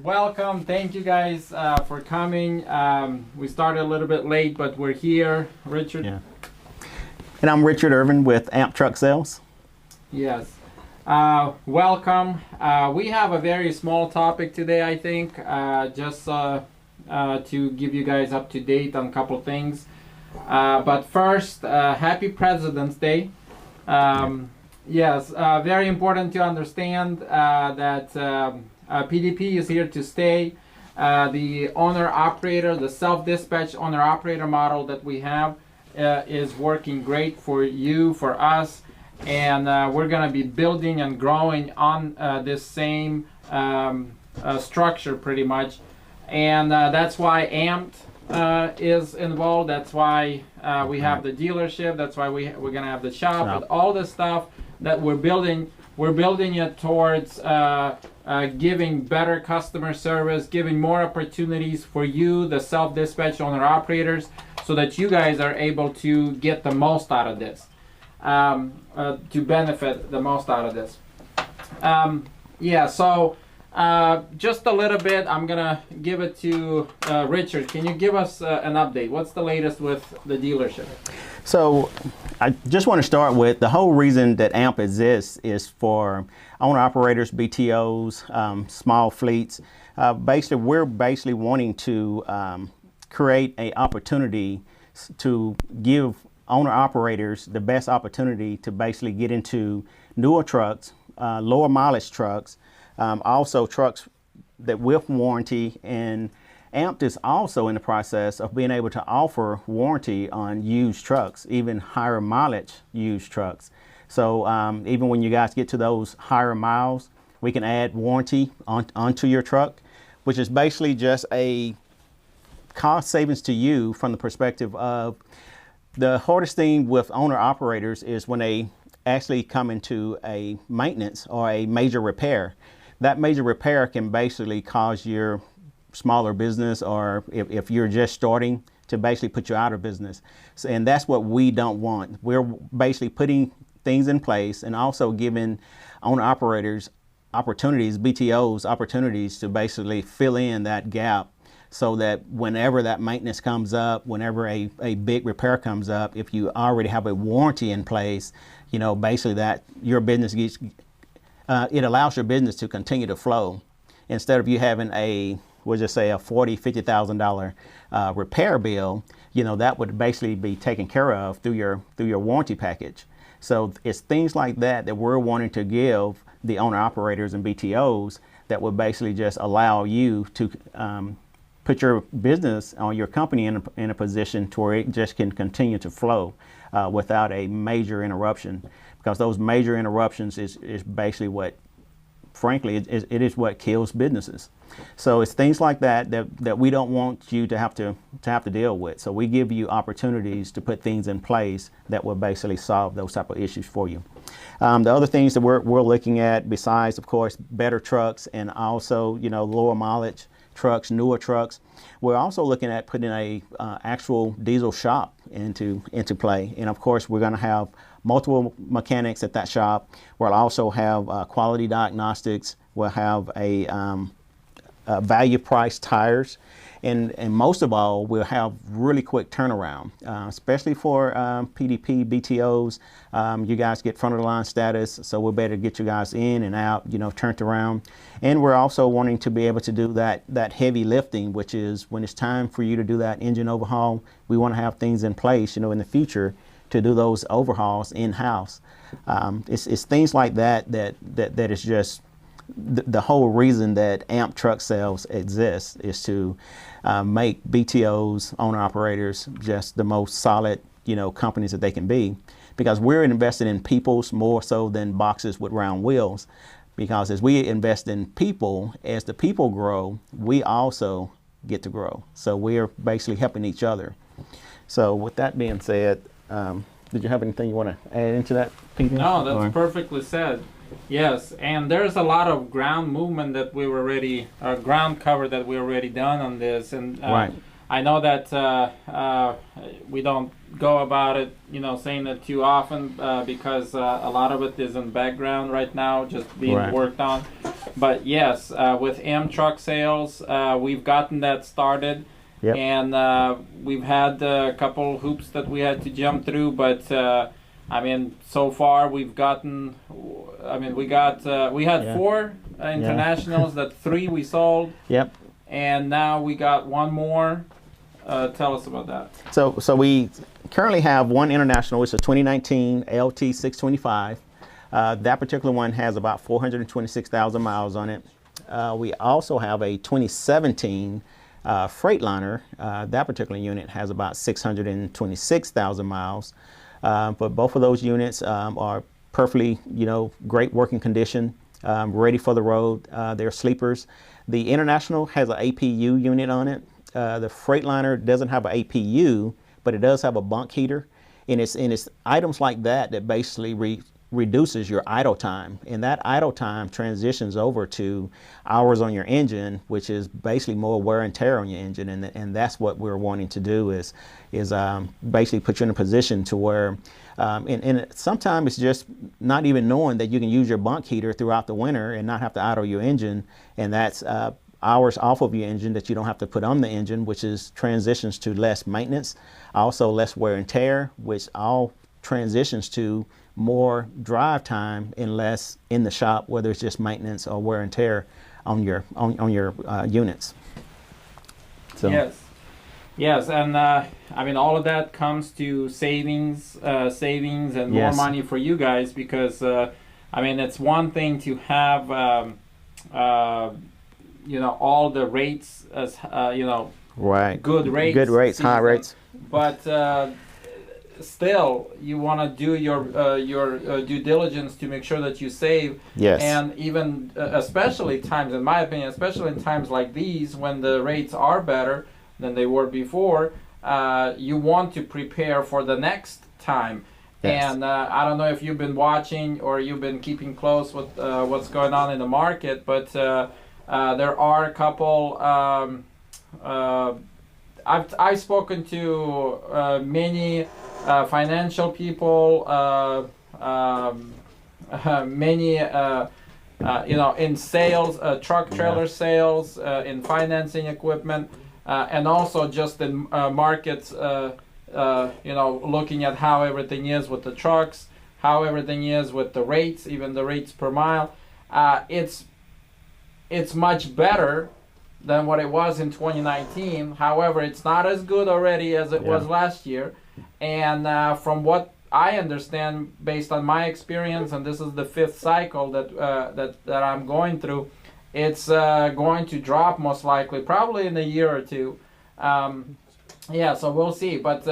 welcome. Thank you guys for coming. We started a little bit late, but we're here. Richard? Yeah. And I'm Richard Irvin with AMP Truck Sales. Yes. Welcome. We have a very small topic today, I think, just to give you guys up to date on a couple of things. But first, happy President's Day. Yes, very important to understand that PDP is here to stay. The owner-operator, the self-dispatch owner-operator model that we have is working great for you, for us, and we're going to be building and growing on this same structure pretty much. And that's why AMPED is involved. That's why we have the dealership. That's why we're going to have the shop. And all the stuff that we're building it towards giving better customer service, giving more opportunities for you, the self-dispatch owner-operators, so that you guys are able to get the most out of this, to benefit the most out of this. Yeah, so just a little bit, I'm gonna give it to Richard. Can you give us an update? What's the latest with the dealership? So I just want to start with the whole reason that AMP exists is for owner-operators, BTOs, small fleets. We're basically wanting to create an opportunity to give owner-operators the best opportunity to basically get into newer trucks, lower mileage trucks, also trucks that with warranty, and AMPED is also in the process of being able to offer warranty on used trucks, even higher mileage used trucks. So even when you guys get to those higher miles, we can add warranty onto your truck, which is basically just a cost savings to you from the perspective of the hardest thing with owner operators is when they actually come into a maintenance or a major repair. That major repair can basically cause your smaller business, or if you're just starting, to basically put you out of business. So, and that's what we don't want. We're basically putting things in place and also giving owner operators opportunities, BTOs opportunities to basically fill in that gap, so that whenever that maintenance comes up, whenever a big repair comes up, if you already have a warranty in place, you know, basically that your business gets, it allows your business to continue to flow. Instead of you having we'll just say a $40,000, $50,000 repair bill, you know, that would basically be taken care of through your warranty package. So it's things like that that we're wanting to give the owner operators and BTOs that would basically just allow you to put your business or your company in a position to where it just can continue to flow without a major interruption, because those major interruptions is basically what, frankly, it is what kills businesses. So it's things like that we don't want you to have to deal with. So we give you opportunities to put things in place that will basically solve those type of issues for you. The other things that we're looking at, besides of course better trucks and also, you know, lower mileage trucks, newer trucks, we're also looking at putting a actual diesel shop into play. And of course we're going to have multiple mechanics at that shop. We'll also have quality diagnostics. We'll have a value price tires, and most of all, we'll have really quick turnaround, especially for PDP BTOs. You guys get front of the line status, so we're better get you guys in and out, you know, turned around. And we're also wanting to be able to do that heavy lifting, which is when it's time for you to do that engine overhaul. We want to have things in place, you know, in the future to do those overhauls in-house. It's things like that is just the whole reason that AMP Truck Sales exists, is to make BTOs, owner operators, just the most solid, you know, companies that they can be, because we're invested in people more so than boxes with round wheels. Because as we invest in people, as the people grow, we also get to grow. So we're basically helping each other. So with that being said, did you have anything you want to add into that, Peter? No, that's perfectly said. Yes, and there's a lot of ground movement that we were already, ground cover that we already done on this, and right. I know that we don't go about it, saying it too often because a lot of it is in background right now, just being worked on. But yes, with AM truck sales, we've gotten that started. Yep. And we've had a couple hoops that we had to jump through, but so far we've gotten. We had 4 internationals. That 3 we sold. Yep. And now we got 1 more. Tell us about that. So we currently have 1 international. It's a 2019 LT 625. That particular one has about 426,000 miles on it. We also have a 2017 Freightliner. That particular unit has about 626,000 miles. But both of those units are perfectly, great working condition, ready for the road. They're sleepers. The International has an APU unit on it. The Freightliner doesn't have an APU, but it does have a bunk heater. And it's items like that basically reduces your idle time. And that idle time transitions over to hours on your engine, which is basically more wear and tear on your engine. And that's what we're wanting to do is basically put you in a position to where, and sometimes it's just not even knowing that you can use your bunk heater throughout the winter and not have to idle your engine. And that's hours off of your engine that you don't have to put on the engine, which is transitions to less maintenance, also less wear and tear, which all transitions to more drive time and less in the shop, whether it's just maintenance or wear and tear on your units. So. Yes, and all of that comes to savings and more money for you guys, because it's one thing to have all the rates as good rates, high rates, but still you want to do your due diligence to make sure that you save. Yes. And even especially times, in my opinion, especially in times like these when the rates are better than they were before, you want to prepare for the next time. Yes. And I don't know if you've been watching or you've been keeping close with what's going on in the market, but there are a couple. I've spoken to many financial people, many in sales, truck trailer sales, in financing equipment, and also just in markets. Looking at how everything is with the trucks, how everything is with the rates, even the rates per mile. It's much better than what it was in 2019. However, it's not as good already as it was last year. And from what I understand, based on my experience, and this is the 5th cycle that I'm going through, it's going to drop most likely, probably in a year or 2. So we'll see. But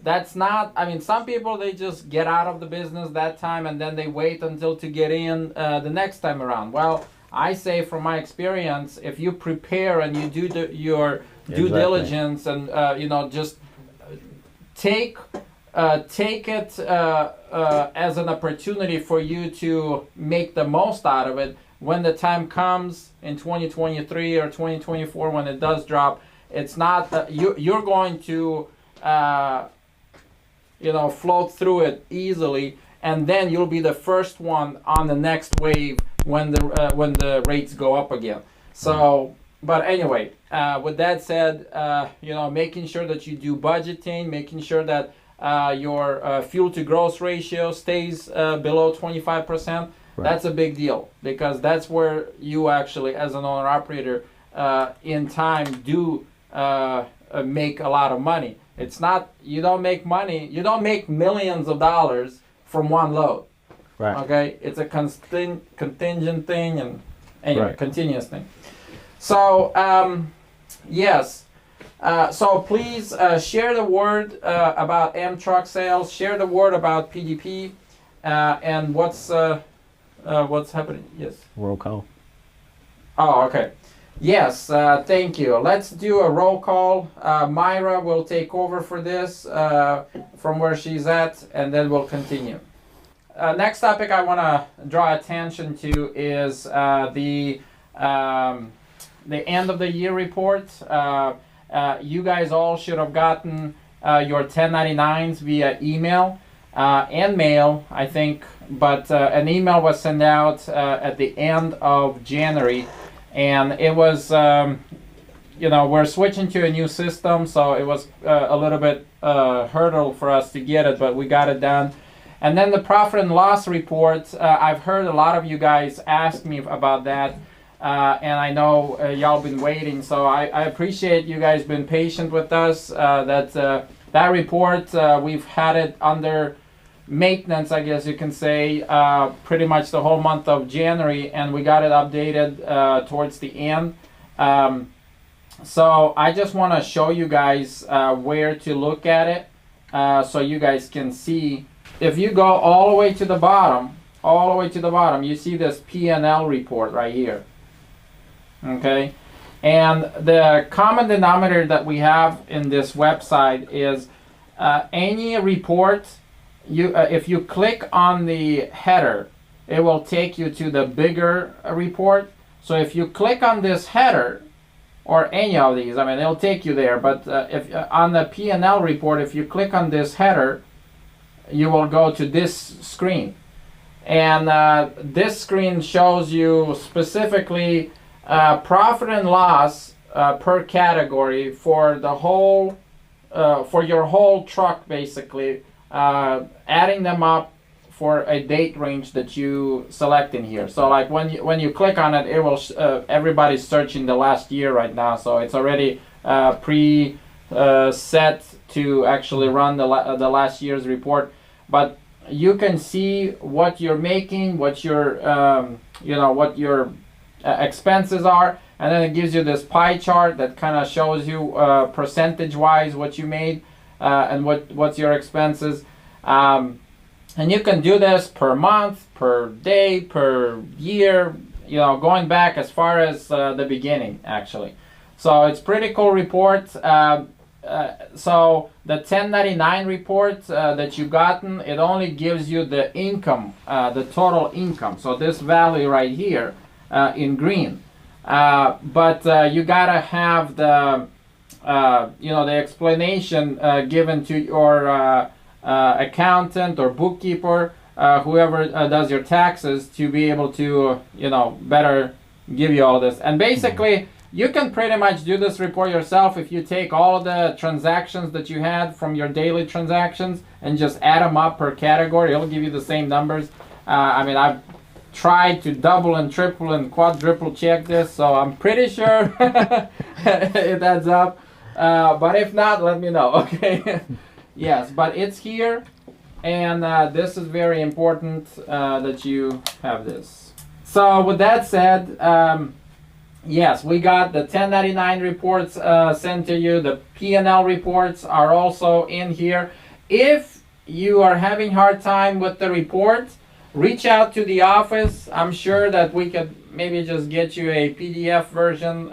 that's not, some people, they just get out of the business that time and then they wait until to get in the next time around. Well, I say from my experience, if you prepare and you do your due diligence and just take it as an opportunity for you to make the most out of it when the time comes in 2023 or 2024 when it does drop. It's not you're going to float through it easily, and then you'll be the first one on the next wave when the rates go up again. So, but anyway, with that said, making sure that you do budgeting, making sure that your fuel to gross ratio stays below 25%. That's a big deal, because that's where you actually, as an owner operator, in time do make a lot of money. It's not, you don't make money, you don't make millions of dollars from one load. Right. Okay, it's a contingent thing, and anyway, continuous thing. So yes, so please share the word about AM truck sales. Share the word about PDP and what's happening. Yes. Roll call. Oh, okay. Yes, thank you. Let's do a roll call. Myra will take over for this from where she's at, and then we'll continue. Next topic I want to draw attention to is the end of the year report. You guys all should have gotten your 1099s via email and mail, I think, but an email was sent out at the end of January, and it was, you know, we're switching to a new system, so it was a little bit hurdle for us to get it, but we got it done. And then the profit and loss report, I've heard a lot of you guys ask me about that, and I know y'all been waiting, so I appreciate you guys been patient with us. That report, we've had it under maintenance, I guess you can say, pretty much the whole month of January, and we got it updated towards the end. So I just want to show you guys where to look at it, so you guys can see. If you go all the way to the bottom, you see this P&L report right here. Okay, and the common denominator that we have in this website is any report. If you click on the header, it will take you to the bigger report. So if you click on this header, or any of these, I mean, it'll take you there. But if on the P&L report, if you click on this header, you will go to this screen. And this screen shows you specifically profit and loss per category for the whole, for your whole truck, basically, adding them up for a date range that you select in here. So like when you click on it, it will everybody's searching the last year right now, so it's already set to actually run the last year's report. But you can see what you're making, what your you know, what your expenses are, and then it gives you this pie chart that kind of shows you percentage wise what you made and what's your expenses. And you can do this per month, per day, per year, you know, going back as far as the beginning, actually. So it's pretty cool report. So the 1099 report that you've gotten, it only gives you the income, the total income. So this value right here in green. But you gotta have the, you know, the explanation given to your accountant or bookkeeper, whoever does your taxes, to be able to, you know, better give you all this. And basically, you can pretty much do this report yourself if you take all the transactions that you had from your daily transactions and just add them up per category. It'll give you the same numbers. I mean, I've tried to double and triple and quadruple check this, so I'm pretty sure it adds up. But if not, let me know, okay? Yes, but it's here, and this is very important that you have this. So with that said, yes, we got the 1099 reports sent to you. The P&L reports are also in here. If you are having hard time with the report, reach out to the office. I'm sure that we could maybe just get you a PDF version,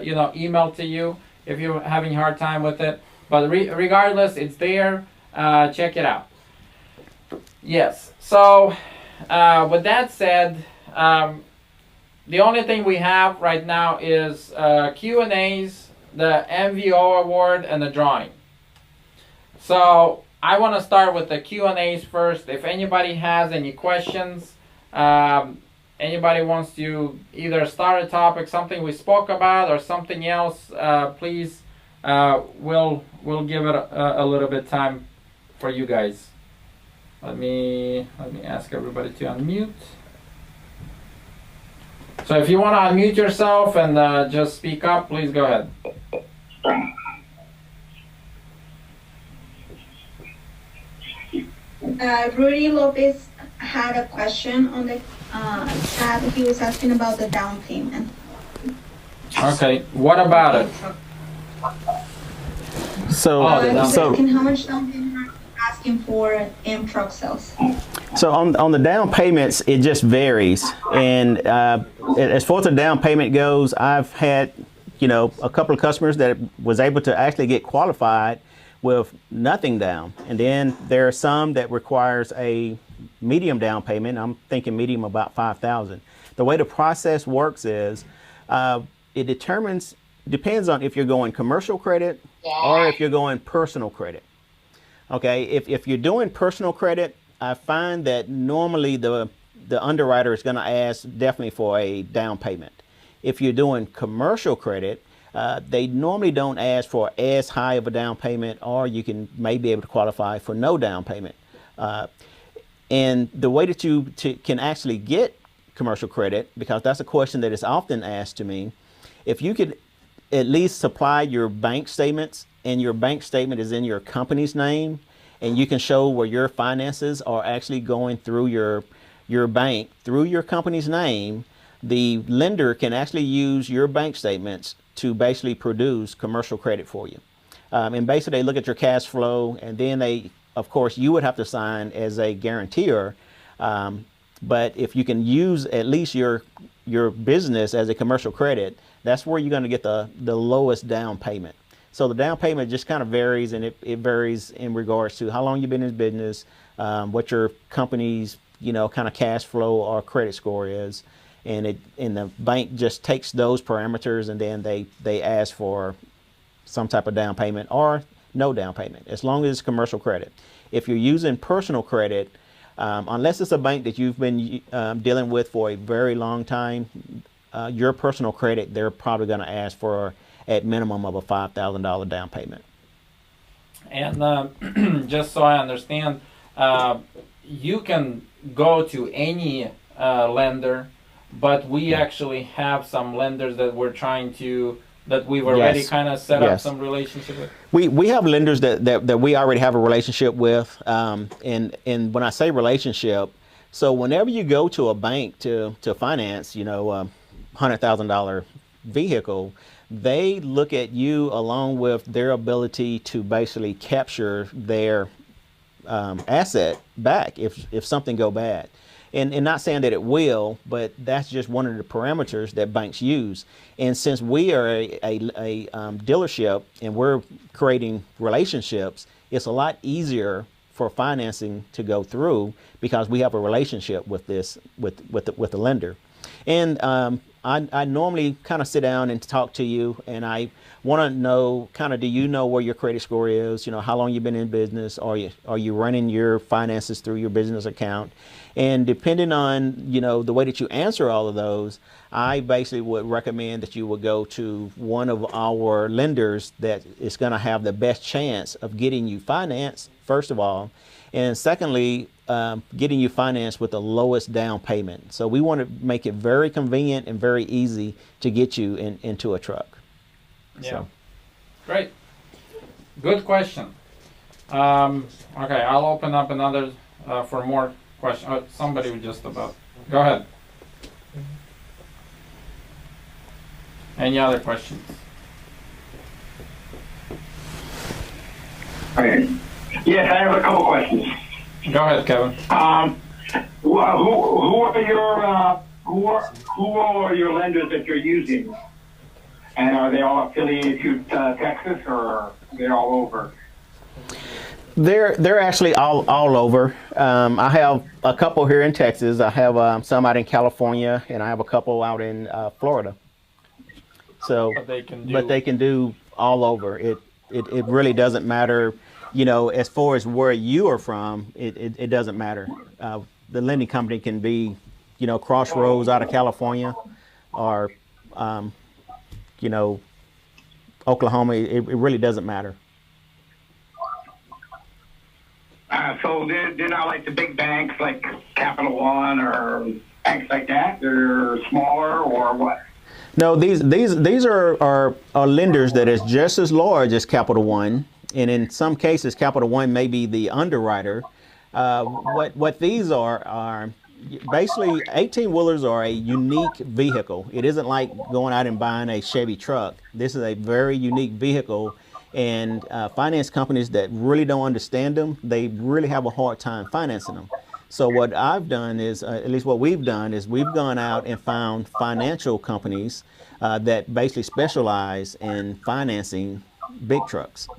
you know, emailed to you if you're having hard time with it. But regardless, it's there. Check it out. Yes. So with that said, the only thing we have right now is Q&As, the MVO award, and the drawing. So I want to start with the Q&As first. If anybody has any questions, anybody wants to either start a topic, something we spoke about, or something else, please. We'll give it a little bit time for you guys. Let me ask everybody to unmute. So if you want to unmute yourself and just speak up, please go ahead. Rudy Lopez had a question on the chat. He was asking about the down payment. Okay, what about it? So, how much down payment are you asking for in truck sales? So on the down payments, it just varies. And as far as the down payment goes, I've had, you know, a couple of customers that was able to actually get qualified with nothing down. And then there are some that requires a medium down payment. I'm thinking medium about $5,000. The way the process works is it determines depends on if you're going commercial credit or if you're going personal credit. Okay, if you're doing personal credit, I find that normally the underwriter is going to ask definitely for a down payment. If you're doing commercial credit, they normally don't ask for as high of a down payment, or you can maybe be able to qualify for no down payment. And the way that you can actually get commercial credit, because that's a question that is often asked to me, if you could at least supply your bank statements, and your bank statement is in your company's name, and you can show where your finances are actually going through your bank, through your company's name, the lender can actually use your bank statements to basically produce commercial credit for you. And basically they look at your cash flow, and then they, of course, you would have to sign as a guarantor. But if you can use at least your business as a commercial credit, that's where you're going to get the lowest down payment. So the down payment just kind of varies, and it varies in regards to how long you've been in business, what your company's kind of cash flow or credit score is, and the bank just takes those parameters, and then they ask for some type of down payment or no down payment, as long as it's commercial credit. If you're using personal credit, unless it's a bank that you've been dealing with for a very long time, your personal credit, they're probably going to ask for at minimum of a $5,000 down payment. And just so I understand, you can go to any lender, but we actually have some lenders that we've already kind of set up some relationship with. We have lenders that we already have a relationship with, and when I say relationship, so whenever you go to a bank to finance, $100,000 vehicle, they look at you along with their ability to basically capture their asset back if something go bad. And not saying that it will, but that's just one of the parameters that banks use. And since we are a dealership and we're creating relationships, it's a lot easier for financing to go through because we have a relationship with the lender. And I normally kind of sit down and talk to you, and I want to know kind of, do you know where your credit score is? How long you've been in business? Are you running your finances through your business account? And depending on the way that you answer all of those, I basically would recommend that you would go to one of our lenders that is going to have the best chance of getting you financed, first of all, and secondly, getting you financed with the lowest down payment. So we want to make it very convenient and very easy to get you into a truck. Yeah. So. Great. Good question. Okay, I'll open up another for more questions. Somebody was just about. Go ahead. Any other questions? Okay. Yes, I have a couple questions. Go ahead, Kevin. Who are your lenders that you're using? And are they all affiliated to Texas, or are they all over? They're actually all over. I have a couple here in Texas. I have some out in California, and I have a couple out in Florida. So, but they can do all over. It really doesn't matter. As far as where you are from, it doesn't matter. The lending company can be, Crossroads out of California, or, Oklahoma. It really doesn't matter. So they're not like the big banks like Capital One or banks like that? They're smaller, or what? No, these are lenders that is just as large as Capital One. And in some cases, Capital One may be the underwriter. What these are basically 18-wheelers are a unique vehicle. It isn't like going out and buying a Chevy truck. This is a very unique vehicle, and finance companies that really don't understand them, they really have a hard time financing them. So what I've done is, at least what we've done is, we've gone out and found financial companies that basically specialize in financing big trucks.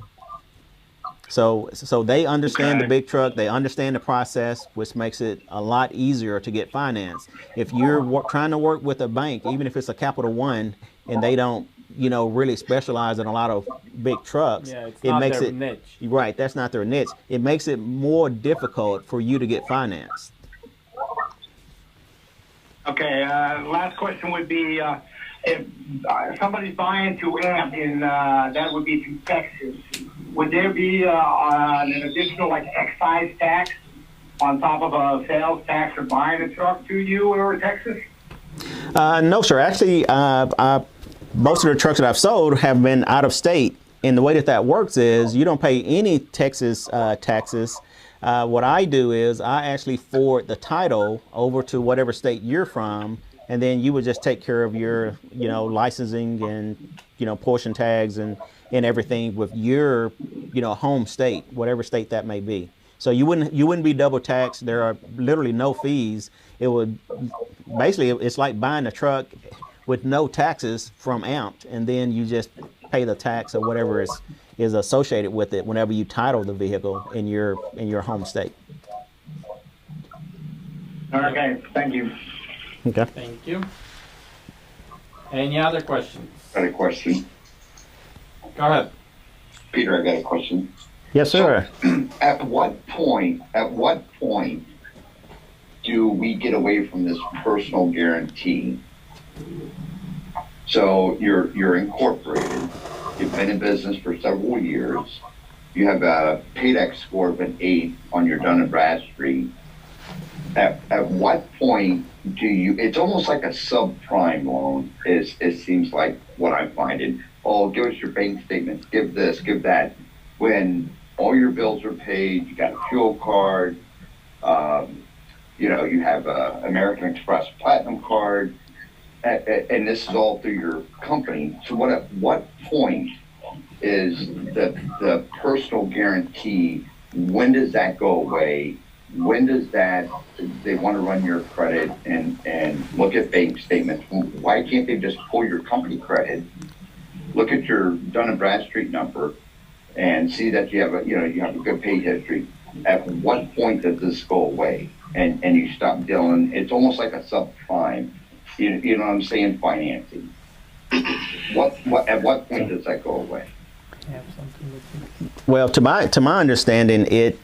So they understand the big truck, they understand the process, which makes it a lot easier to get financed. If you're trying to work with a bank, even if it's a Capital One, and they don't really specialize in a lot of big trucks, Yeah, it's it not makes their it niche. right. That's not their niche. It makes it more difficult for you to get financed. Okay, last question would be, if somebody's buying to AMP in, that would be to Texas, would there be an additional like excise tax on top of a sales tax for buying a truck to you or Texas? No, sir. Actually, most of the trucks that I've sold have been out of state. And the way that works is you don't pay any Texas taxes. What I do is I actually forward the title over to whatever state you're from, and then you would just take care of your, licensing and, portion tags and everything with your, home state, whatever state that may be. So you wouldn't be double taxed. There are literally no fees. It would basically, it's like buying a truck with no taxes from AMPED, and then you just pay the tax or whatever is associated with it whenever you title the vehicle in your home state. Okay, thank you. Okay. Thank you. Any other questions? Got a question. Go ahead. Peter, I got a question. Yes, sir. At what point do we get away from this personal guarantee? So you're incorporated. You've been in business for several years. You have a PAYDEX score of an 8 on your Dun & Bradstreet. At what point do you? It's almost like a subprime loan. It seems like what I'm finding. Oh, give us your bank statements. Give this. Give that. When all your bills are paid, you got a fuel card. You have a American Express Platinum card. And this is all through your company. So at what point is the personal guarantee? When does that go away? When does they want to run your credit and look at bank statements? Why can't they just pull your company credit, look at your Dun & Bradstreet number, and see that you have a good pay history? At what point does this go away and you stop dealing? It's almost like a subprime. You know what I'm saying? Financing. At what point does that go away? Well, to my understanding, it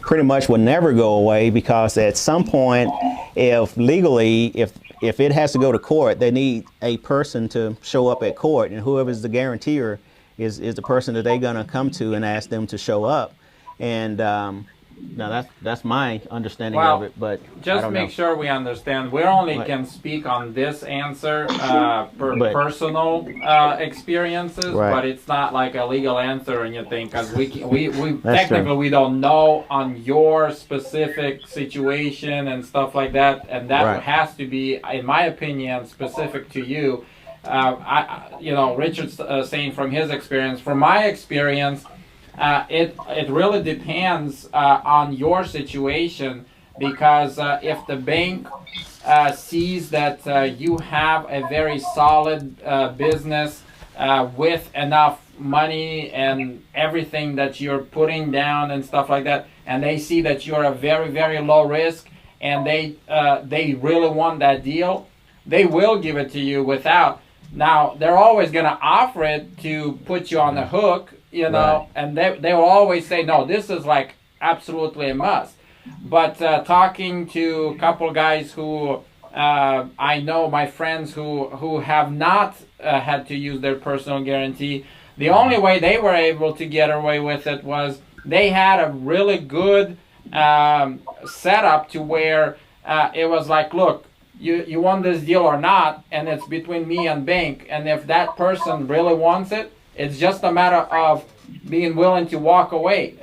pretty much will never go away, because at some point, if it has to go to court, they need a person to show up at court, and whoever's the guarantor is the person that they're gonna come to and ask them to show up. And now that's my understanding of it, but just make sure we understand. We only can speak on this answer personal experiences, but it's not like a legal answer or anything, because we technically we don't know on your specific situation and stuff like that, and that has to be, in my opinion, specific to you. Richard's saying from his experience. From my experience, it really depends on your situation, because if the bank sees that you have a very solid business with enough money and everything that you're putting down and stuff like that, and they see that you're a very, very low risk, and they really want that deal, they will give it to you without. Now, they're always going to offer it to put you on the hook, and they will always say, no, this is like absolutely a must. But talking to a couple guys who I know, my friends who have not had to use their personal guarantee, the only way they were able to get away with it was they had a really good setup to where it was like, look, you want this deal or not, and it's between me and bank, and if that person really wants it, it's just a matter of being willing to walk away,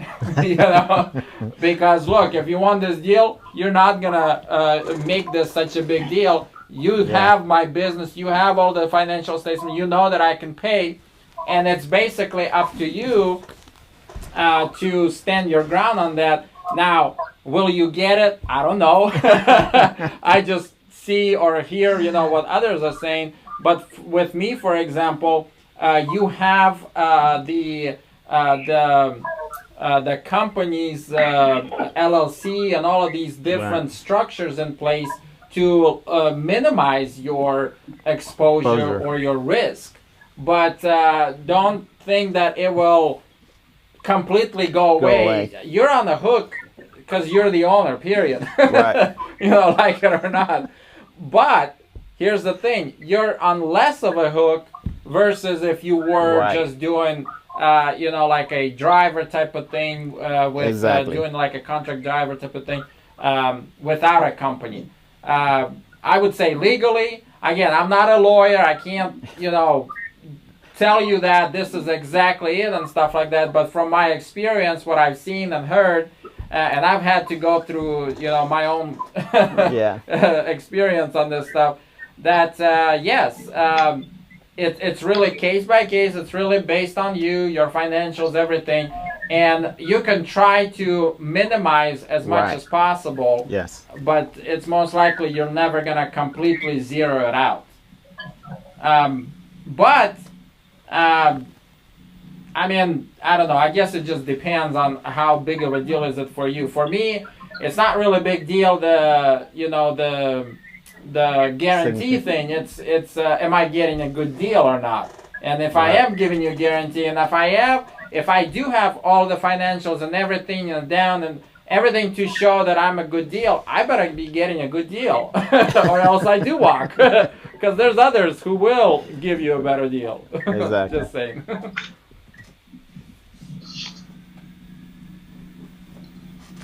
because look, if you want this deal, you're not gonna make this such a big deal. You have my business, you have all the financial statements, you know that I can pay, and it's basically up to you to stand your ground on that. Now, will you get it? I don't know. I just see or hear, what others are saying. But with me, for example, you have the company's LLC and all of these different structures in place to minimize your exposure or your risk, but don't think that it will completely go away. You're on the hook because you're the owner, period. Right. You know, like it or not. But here's the thing, you're on less of a hook versus if you were just doing, you know, like a driver type of thing, with doing like a contract driver type of thing, without a company. I would say legally, again, I'm not a lawyer, I can't, you know, tell you that this is exactly it and stuff like that, but from my experience, what I've seen and heard, and I've had to go through, you know, my own experience on this stuff, that yes, it's really case by case, it's really based on you, your financials, everything, and you can try to minimize as much as possible, but it's most likely you're never going to completely zero it out. I mean, I don't know. I guess it just depends on how big of a deal is it for you. For me, it's not really a big deal. You know, the guarantee thing. It's am I getting a good deal or not? And if I am giving you a guarantee, and if I do have all the financials and everything down and everything to show that I'm a good deal, I better be getting a good deal, or else I do walk. Because there's others who will give you a better deal. Exactly. Just saying.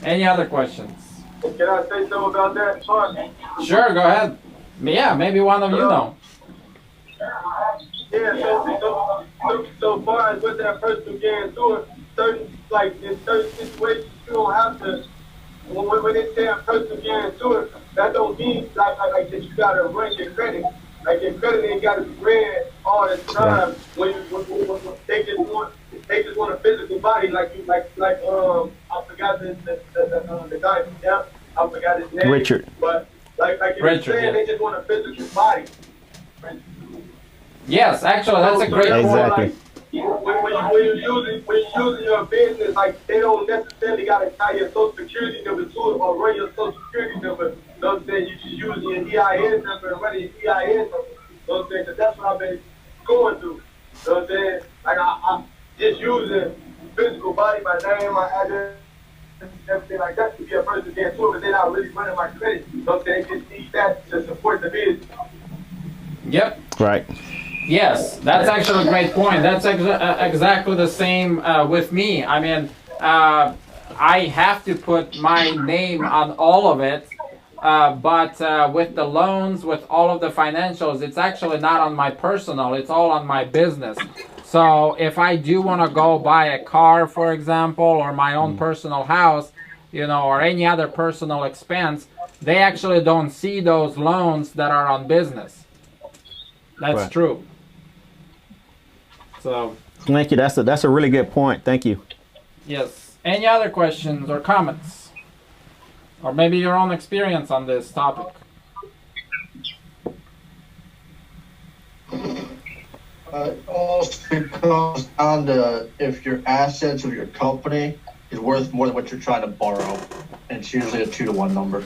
Any other questions? Can I say something about that? Sure, go ahead. Yeah, maybe one of you know. Yeah, so far as with that personal guarantor, in certain situations, you don't have to, when they say a personal guarantor, that don't mean like that you gotta run your credit. Like your credit ain't gotta be ran all the time. When they just want a physical body, like I forgot the guy, I forgot his name. Richard. But like you were saying, they just want a physical body. Yes, actually, that's a great point. Exactly. When you're using your business, like they don't necessarily gotta tie your social security number to it or run your social security number. You know what I'm saying? You just using your EIN number and running your EIN number. You know what I'm saying? Because that's what I've been going through. You know what I'm saying? Like I'm just using physical body, my name, my address, everything like that to be a person against it, but they're not really running my credit. You know what I'm saying? They just need that to support the business. Yep. Right. Yes, that's actually a great point. That's exactly the same with me. I mean, I have to put my name on all of it, but with the loans, with all of the financials, it's actually not on my personal, it's all on my business. So if I do want to go buy a car, for example, or my own personal house, you know, or any other personal expense, they actually don't see those loans that are on business. That's true. So thank you. That's a really good point. Thank you. Yes. Any other questions or comments? Or maybe your own experience on this topic? It also comes down to if your assets of your company is worth more than what you're trying to borrow. And it's usually a 2-to-1 number.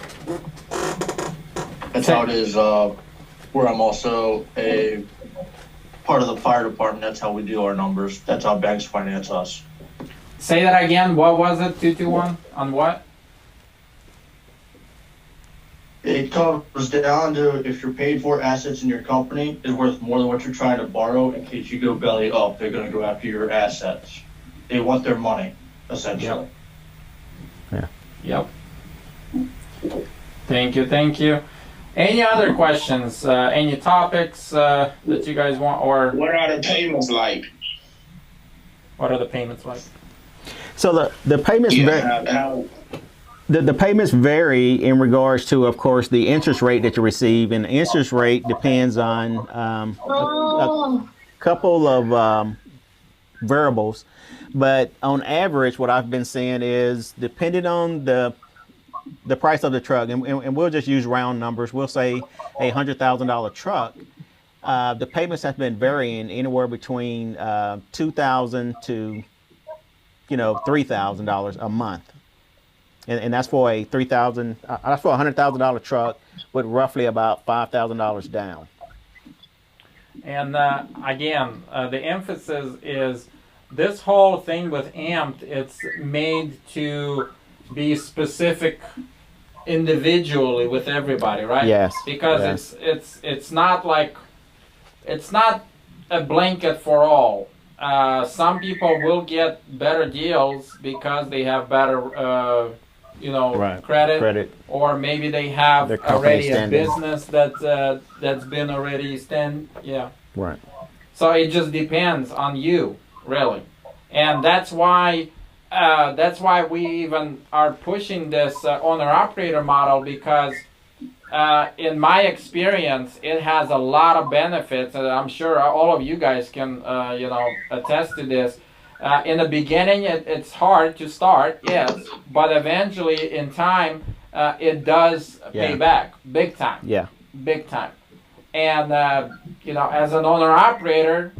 That's how it is where I'm also a part of the fire department. That's how we do our numbers. That's how banks finance us. Say that again. What was it? 2-to-1 on what? It comes down to if your paid for assets in your company is worth more than what you're trying to borrow. In case you go belly up, they're going to go after your assets. They want their money, essentially. Yep. Yeah. Yep. Thank you. Any other questions? Any topics that you guys want, or what are the payments like? What are the payments like? So the payments the payments vary in regards to, of course, the interest rate that you receive, and the interest rate depends on a couple of variables. But on average, what I've been seeing is, depending on the price of the truck, and we'll just use round numbers, we'll say a $100,000 truck, the payments have been varying anywhere between $2,000 to $3,000 a month. and that's for a that's for $100,000 truck with roughly about $5,000 down. And again, the emphasis is this whole thing with AMPED. It's made to be specific individually with everybody, right? Yes. Because it's not like it's not a blanket for all. Some people will get better deals because they have better, credit, or maybe they have already a business that's been already yeah. Right. So it just depends on you, really, and that's why we even are pushing this owner-operator model, because in my experience, it has a lot of benefits, and I'm sure all of you guys can, attest to this. In the beginning, it's hard to start, yes, but eventually, in time, it does pay back, big time. Yeah. Big time. And as an owner-operator,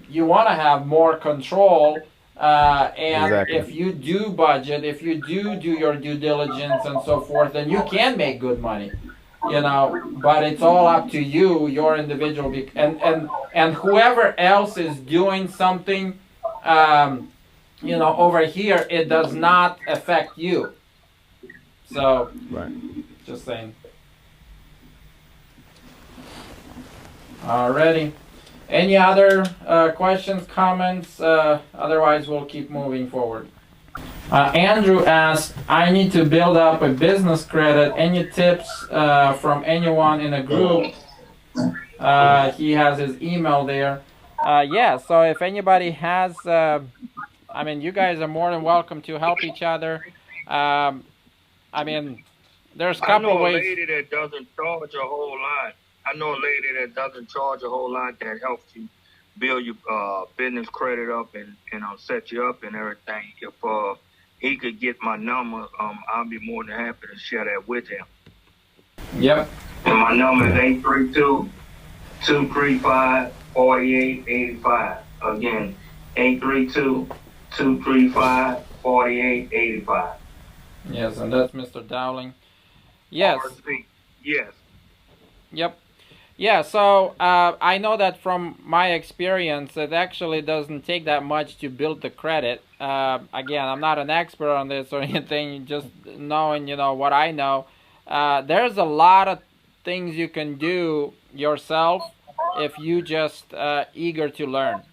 you want to have more control. And exactly. If you do budget, if you do your due diligence and so forth, then you can make good money, but it's all up to you, your individual, and whoever else is doing something, over here, it does not affect you. So, right. Just saying. Alrighty. Any other questions, comments? Otherwise, we'll keep moving forward. Andrew asked, I need to build up a business credit. Any tips from anyone in a group? He has his email there. Yeah, so if anybody has, you guys are more than welcome to help each other. There's a couple of ways. I know a lady that doesn't charge a whole lot. I know a lady that doesn't charge a whole lot that helps you build your business credit up and set you up and everything. If he could get my number, I'll be more than happy to share that with him. Yep. And my number is 832-235-4885. Again, 832-235-4885. Yes, and that's Mr. Dowling. Yes. Yes. Yep. Yeah, so I know that from my experience, it actually doesn't take that much to build the credit. Again, I'm not an expert on this or anything, just knowing, what I know. There's a lot of things you can do yourself if you just eager to learn.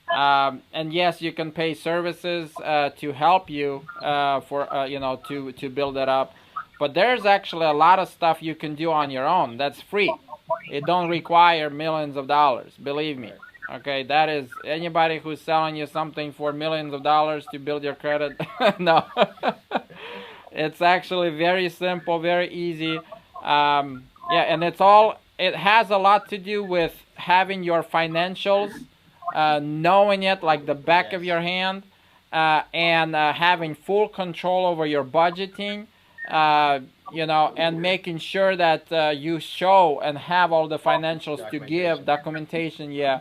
And yes, you can pay services to help you to build it up. But there's actually a lot of stuff you can do on your own that's free. It don't require millions of dollars, believe me. Okay, that is, anybody who's selling you something for millions of dollars to build your credit, no. It's actually very simple, very easy. And it has a lot to do with having your financials, knowing it like the back of your hand, and having full control over your budgeting. And making sure that you show and have all the financials to give documentation, to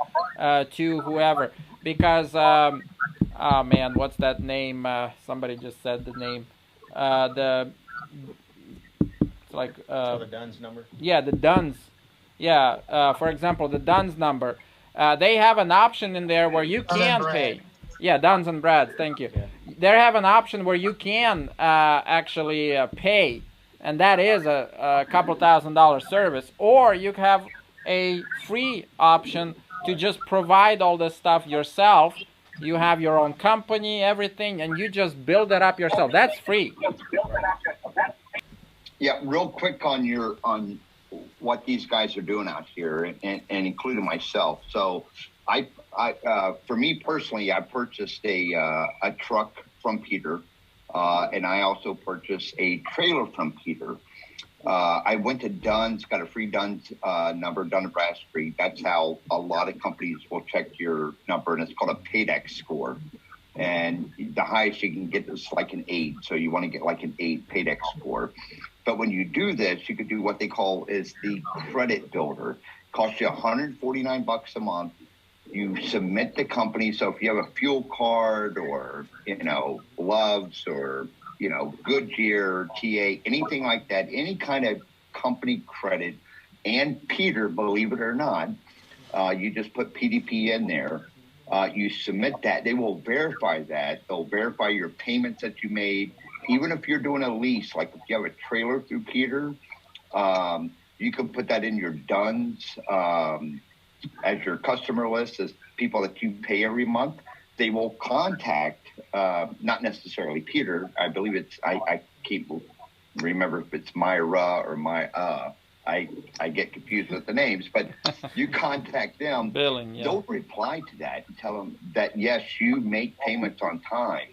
whoever. Because, what's that name? Somebody just said the name. The DUNS number? Yeah, the DUNS. Yeah, for example, the DUNS number. They have an option in there where you can pay. Yeah, Duns and Brads, thank you. Yeah. They have an option where you can actually pay, and that is a couple $1,000 service. Or you have a free option to just provide all this stuff yourself. You have your own company, everything, and you just build it up yourself. That's free. Yeah, real quick on what these guys are doing out here, and including myself. So for me personally, I purchased a truck from Peter, and I also purchased a trailer from Peter. I went to Dunn's, got a free Dunn's number, Dun & Bradstreet. That's how a lot of companies will check your number, and it's called a PAYDEX score. And the highest you can get is like an 8, so you want to get like an 8 PAYDEX score. But when you do this, you could do what they call is the credit builder. It costs you $149 a month. You submit the company. So if you have a fuel card or, gloves or Goodyear, TA, anything like that, any kind of company credit, and Peter, believe it or not, you just put PDP in there. You submit that. They will verify that. They'll verify your payments that you made. Even if you're doing a lease, like if you have a trailer through Peter, you can put that in your DUNS as your customer list as people that you pay every month. They will contact, not necessarily Peter. I believe it's, I can't remember if it's Myra or I get confused with the names, but you contact them. Billing, yeah. They'll reply to that and tell them that, yes, you make payments on time,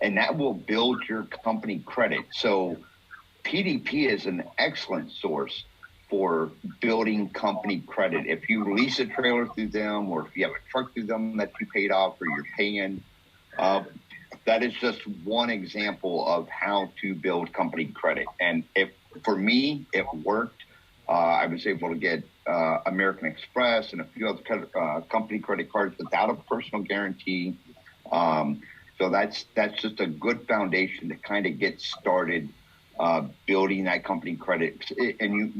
and that will build your company credit. So PDP is an excellent source for building company credit. If you lease a trailer through them, or if you have a truck through them that you paid off or you're paying, that is just one example of how to build company credit. And for me, it worked. I was able to get American Express and a few other company credit cards without a personal guarantee. So that's just a good foundation to kind of get started building that company credit. And you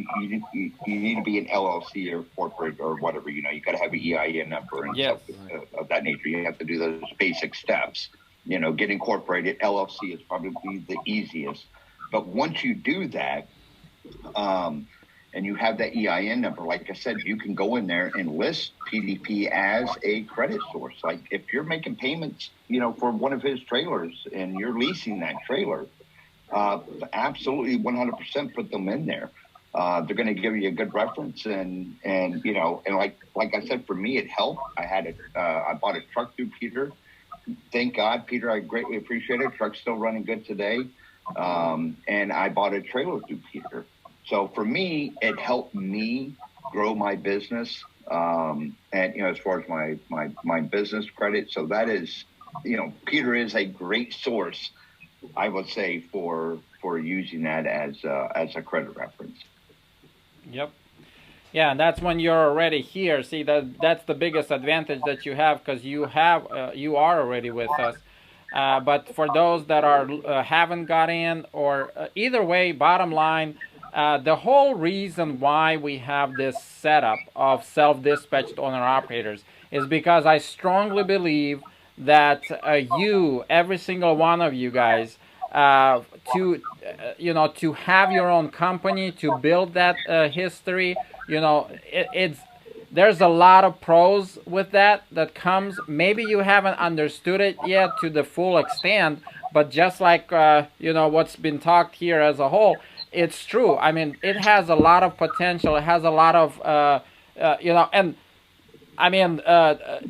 need to be an LLC or corporate or whatever. You got to have an EIN number and yes. stuff of that nature. You have to do those basic steps. Get incorporated. LLC is probably the easiest. But once you do that, and you have that EIN number, like I said, you can go in there and list PDP as a credit source. Like if you're making payments, for one of his trailers and you're leasing that trailer, absolutely 100% put them in there. They're going to give you a good reference, and like I said, for me, it helped. I bought a truck through Peter. Thank God, Peter, I greatly appreciate it. Truck's still running good today. And I bought a trailer through Peter. So for me, it helped me grow my business, and as far as my business credit. So that is, Peter is a great source, I would say, for using that as a credit reference. Yep. Yeah, and that's when you're already here. See, that's the biggest advantage that you have, because you are already with us. But for those that haven't got in, or either way, bottom line. The whole reason why we have this setup of self-dispatched owner-operators is because I strongly believe that every single one of you guys, to have your own company, to build that history, there's a lot of pros with that comes. Maybe you haven't understood it yet to the full extent, but just like what's been talked here as a whole, it's true. I mean, it has a lot of potential. It has a lot of, and I mean,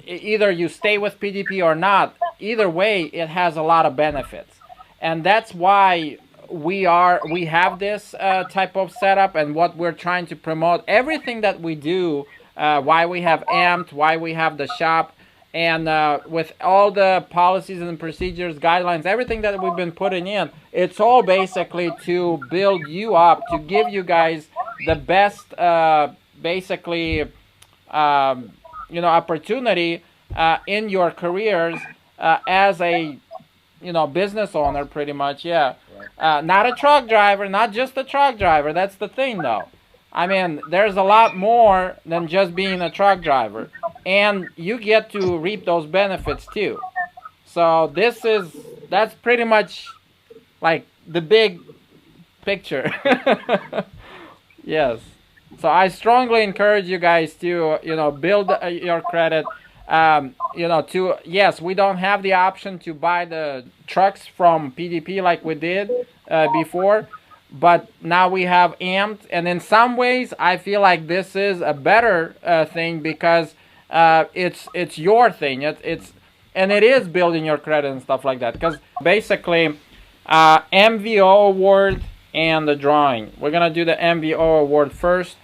either you stay with PDP or not. Either way, it has a lot of benefits, and that's why we have this type of setup, and what we're trying to promote. Everything that we do, why we have AMPED, why we have the shop. And with all the policies and procedures, guidelines, everything that we've been putting in, it's all basically to build you up, to give you guys the best, opportunity in your careers as a, business owner, pretty much, yeah. Not a truck driver, not just a truck driver. That's the thing, though. I mean, there's a lot more than just being a truck driver. And you get to reap those benefits too. So that's pretty much like the big picture. Yes. So I strongly encourage you guys to, build your credit. Yes, we don't have the option to buy the trucks from PDP like we did before. But now we have AMPED, and in some ways, I feel like this is a better thing, because it's your thing. And it is building your credit and stuff like that. Because basically, MVO award and the drawing. We're gonna do the MVO award first.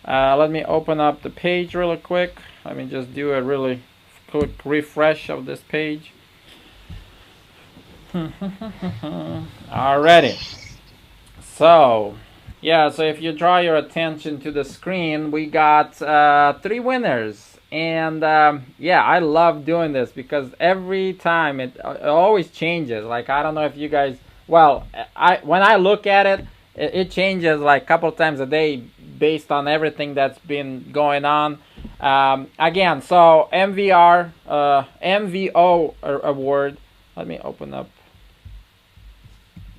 Let me open up the page really quick. Let me just do a really quick refresh of this page. Alrighty. So, yeah, so if you draw your attention to the screen, we got 3 winners. And, I love doing this, because every time it always changes. Like, I don't know if you guys well, when I look at it, it changes like a couple times a day based on everything that's been going on. Again, so MVO award. Let me open up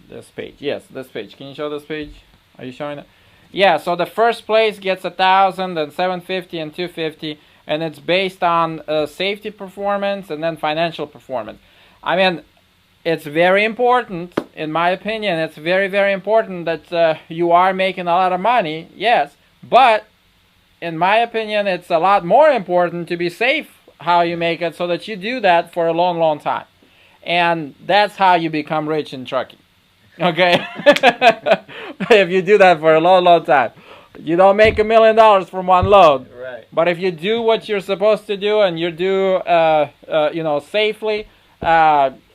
this page. Yes, this page. Can you show this page? Are you showing it? Yeah, so the first place gets 1,000, then 750 and 250, and it's based on safety performance and then financial performance. I mean, it's very important, in my opinion, it's very, very important that you are making a lot of money, yes, but in my opinion, it's a lot more important to be safe how you make it so that you do that for a long, long time. And that's how you become rich in trucking. Okay? If you do that for a long, long time. You don't make $1 million from one load. Right. But if you do what you're supposed to do and you do, safely,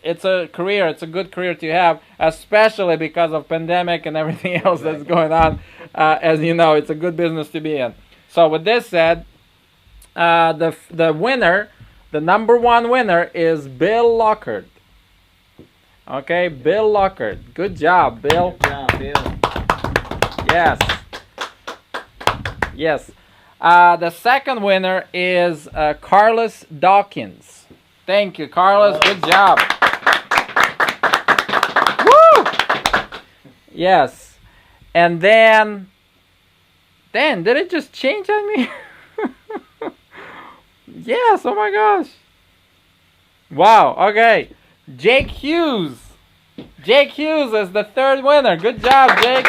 it's a career. It's a good career to have, especially because of pandemic and everything else that's going on. As you know, it's a good business to be in. So with this said, the winner, the number one winner is Bill Lockhart. Okay, Bill Lockhart. Good job, Bill. Good job, Bill. Yes. Yes. The second winner is Carlos Dawkins. Thank you, Carlos. Good job. Woo! Yes. And then did it just change on me? Yes, oh my gosh. Wow, okay. Jake Hughes. Jake Hughes is the third winner. Good job, Jake.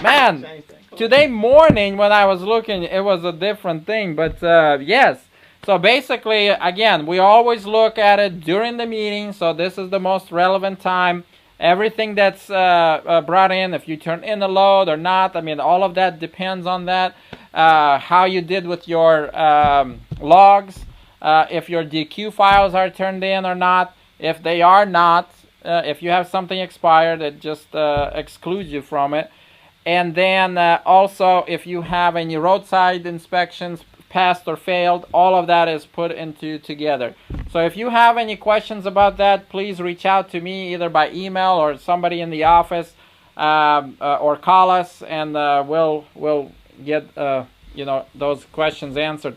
Man, today morning when I was looking, it was a different thing. But yes. So basically, again, we always look at it during the meeting. So this is the most relevant time. Everything that's brought in, if you turn in a load or not, I mean, all of that depends on that. How you did with your logs. If your DQ files are turned in or not. If they are not, if you have something expired, it just excludes you from it. And then also, if you have any roadside inspections passed or failed, all of that is put into together. So if you have any questions about that, please reach out to me either by email or somebody in the office, or call us, and we'll get those questions answered.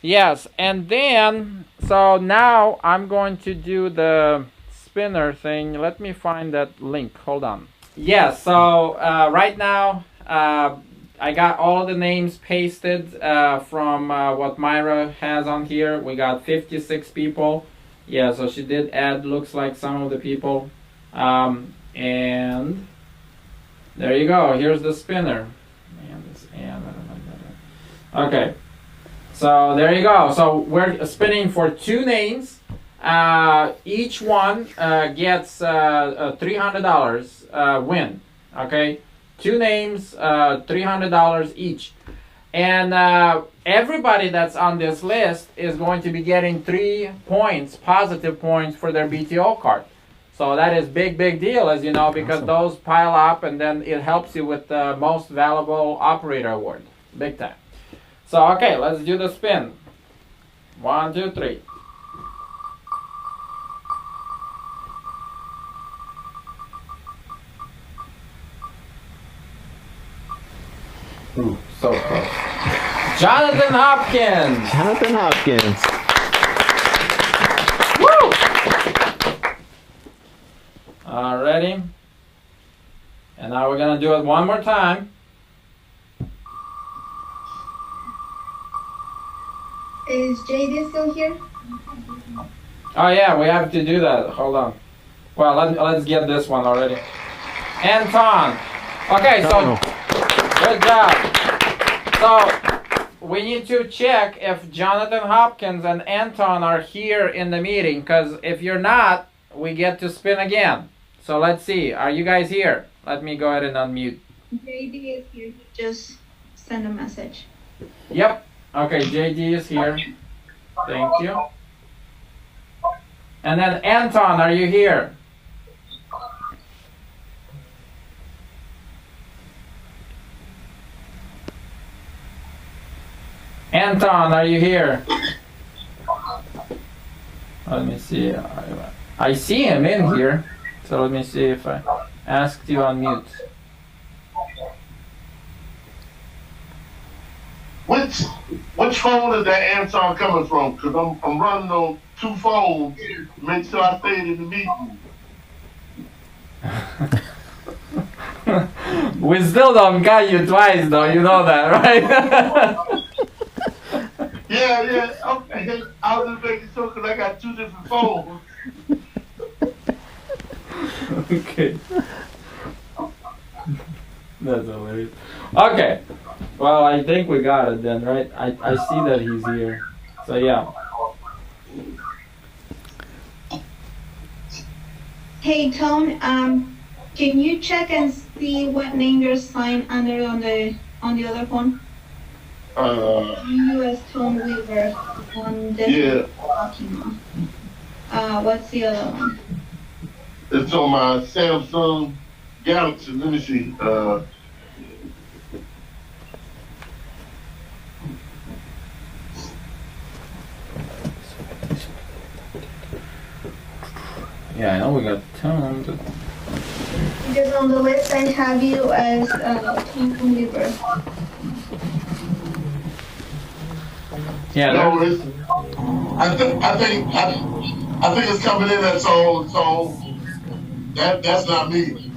Yes, and then so now I'm going to do the spinner thing. Let me find that link. Hold on. Yeah, so right now I got all the names pasted from what Myra has on here. We got 56 people. Yeah, so she did add, looks like, some of the people. And there you go. Here's the spinner. Okay. So there you go. So we're spinning for 2 names. Each one gets $300 win. Okay, 2 names, $300 each, and everybody that's on this list is going to be getting 3 points, positive points for their BTO card. So that is big deal, as you know, because those pile up, and then it helps you with the most valuable operator award, big time. So okay, let's do the spin. 1, 2, 3. Ooh, so close. Jonathan Hopkins. Jonathan Hopkins. Woo! Alrighty. And now we're gonna do it one more time. Is JD still here? Oh yeah, we have to do that. Hold on. Well, let's get this one already. Anton. Okay, so good job. So we need to check if Jonathan Hopkins and Anton are here in the meeting, because if you're not, we get to spin again. So let's see. Are you guys here? Let me go ahead and unmute. JD is here. He just sent a message. Yep. Okay, JD is here. Thank you. And then Anton, are you here? Anton, are you here? Let me see. I see him in here. So let me see if I asked you on mute. Which phone is that Anton coming from? Because I'm running on 2 phones. Make sure I stayed in the meeting. We still don't got you twice though, you know that, right? Yeah. Okay. I was just making sure because I got 2 different phones. Okay. That's hilarious. Okay. Well, I think we got it then, right? I see that he's here. So yeah. Hey, Tone, can you check and see what name you're signed under on the other phone? U.S. Tone Weaver on this document. What's the other one? It's on my Samsung Galaxy. Let me see. Yeah, I know we got Tone, but Because on the list I have you as Tone Weaver. yeah, No, there's- I think it's coming in as so that's not me.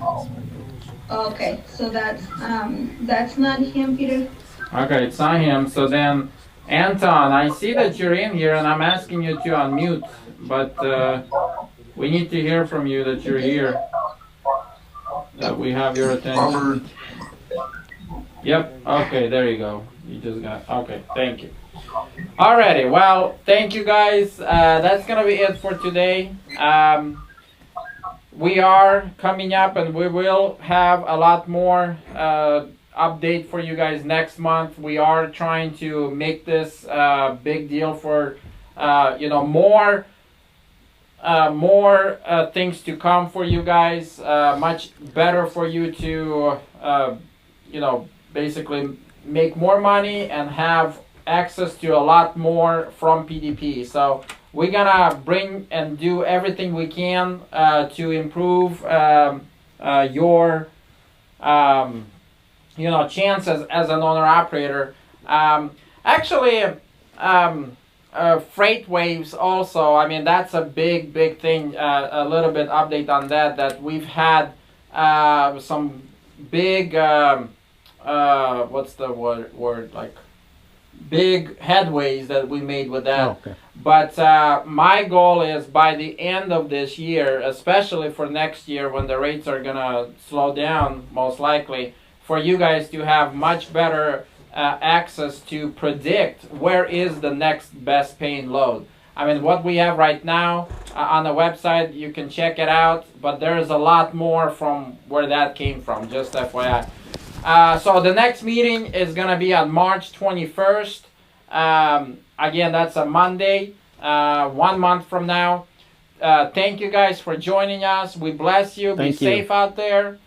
Okay, so that's not him, Peter. okay, it's not him. So then, Anton, I see that you're in here, and I'm asking you to unmute, but we need to hear from you that you're here. That we have your attention. Yep. Okay, there you go. You just got. Okay, thank you. Alrighty. Well, thank you guys. That's gonna be it for today. We are coming up, and we will have a lot more update for you guys next month. We are trying to make this big deal for more things to come for you guys. Much better for you to basically make more money and have access to a lot more from PDP. So we're gonna bring and do everything we can to improve your chances as an owner operator. Freight waves also. I mean, that's a big big thing. A little bit update on that we've had some big what's the word like big headways that we made with that. Oh, okay. But my goal is by the end of this year, especially for next year when the rates are gonna slow down most likely, for you guys to have much better access to predict where is the next best paying load. I mean, what we have right now on the website, you can check it out, but there's a lot more from where that came from, just FYI. So the next meeting is going to be on March 21st. Again, that's a Monday, 1 month from now. Thank you guys for joining us. We bless you. Thank Be you. safe out there.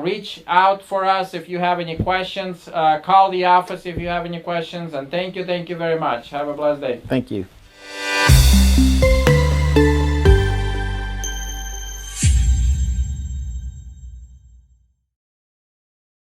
Reach out for us if you have any questions. Call the office if you have any questions. And thank you very much. Have a blessed day. Thank you.